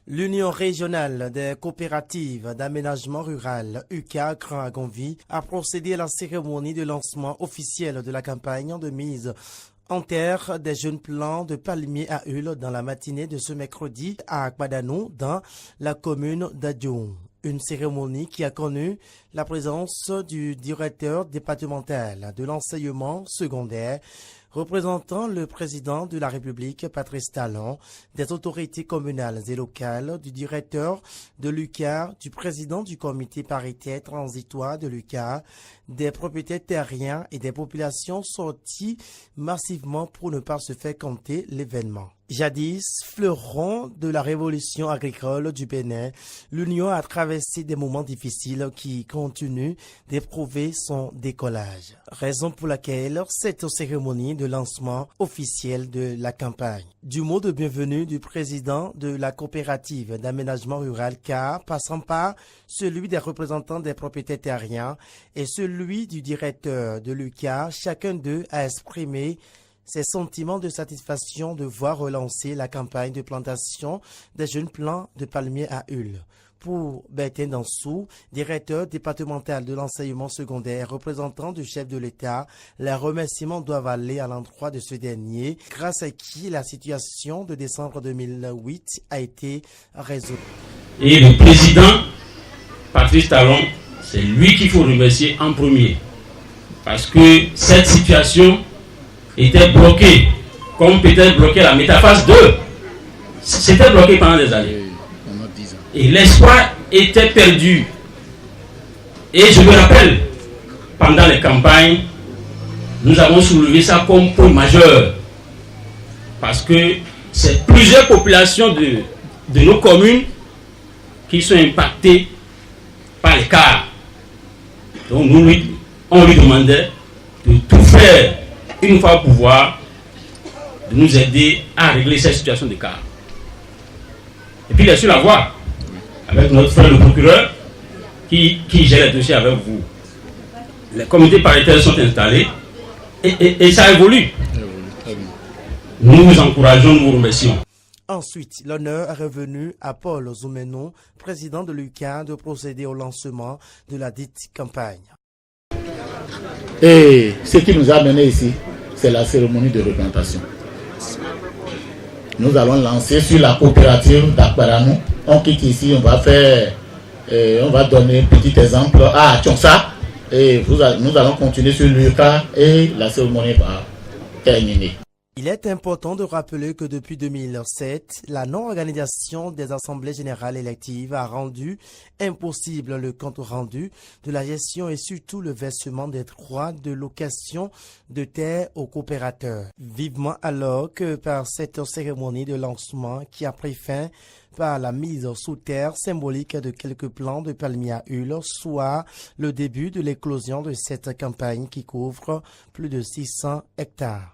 L'Union régionale des coopératives d'aménagement rural, UCA Grand-Agonvi, a procédé à la cérémonie de lancement officiel de la campagne de mise en terre des jeunes plants de palmiers à huile dans la matinée de ce mercredi à Akpadano, dans la commune d'Adjoun. Une cérémonie qui a connu la présence du directeur départemental de l'enseignement secondaire, représentant le président de la République, Patrice Talon, des autorités communales et locales, du directeur de l'UCA, du président du comité paritaire transitoire de l'UCA, des propriétaires terriens et des populations sorties massivement pour ne pas se faire compter l'événement. Jadis, fleuron de la révolution agricole du Bénin, l'Union a traversé des moments difficiles qui continuent d'éprouver son décollage. Raison pour laquelle cette cérémonie de lancement officiel de la campagne. Du mot de bienvenue du président de la coopérative d'aménagement rural CA, passant par celui des représentants des propriétaires terriens et celui du directeur de l'UCA, chacun d'eux a exprimé ses sentiments de satisfaction de voir relancer la campagne de plantation des jeunes plants de palmiers à huile. Pour Bertin Dansou, directeur départemental de l'enseignement secondaire, représentant du chef de l'État, les remerciements doivent aller à l'endroit de ce dernier, grâce à qui la situation de décembre 2008 a été résolue. Et le président, Patrice Talon, c'est lui qu'il faut remercier en premier. Parce que cette situation était bloqué, comme peut-être bloqué la métaphase 2. C'était bloqué pendant des années. Et l'espoir était perdu. Et je me rappelle, pendant les campagnes, nous avons soulevé ça comme point majeur. Parce que c'est plusieurs populations de nos communes qui sont impactées par l'écart. Donc on lui demandait de tout faire une fois au pouvoir, de nous aider à régler cette situation d'écart. Et puis il est sur la voie, avec notre frère le procureur, qui gère les dossiers avec vous. Les comités paritaires sont installés et ça évolue. Nous vous encourageons, nous vous remercions. Ensuite, l'honneur est revenu à Paul Zoumeno, président de l'UCA, de procéder au lancement de la dite campagne. Et ce qui nous a amené ici, c'est la cérémonie de replantation. Nous allons lancer sur la coopérative d'Akpadano. On quitte ici, on va donner un petit exemple à Tchonsa. Et nous allons continuer sur l'UCA et la cérémonie va terminer. Il est important de rappeler que depuis 2007, la non-organisation des assemblées générales électives a rendu impossible le compte rendu de la gestion et surtout le versement des droits de location de terre aux coopérateurs. Vivement alors que par cette cérémonie de lancement qui a pris fin par la mise sous terre symbolique de quelques plants de palmiers à huile, soit le début de l'éclosion de cette campagne qui couvre plus de 600 hectares.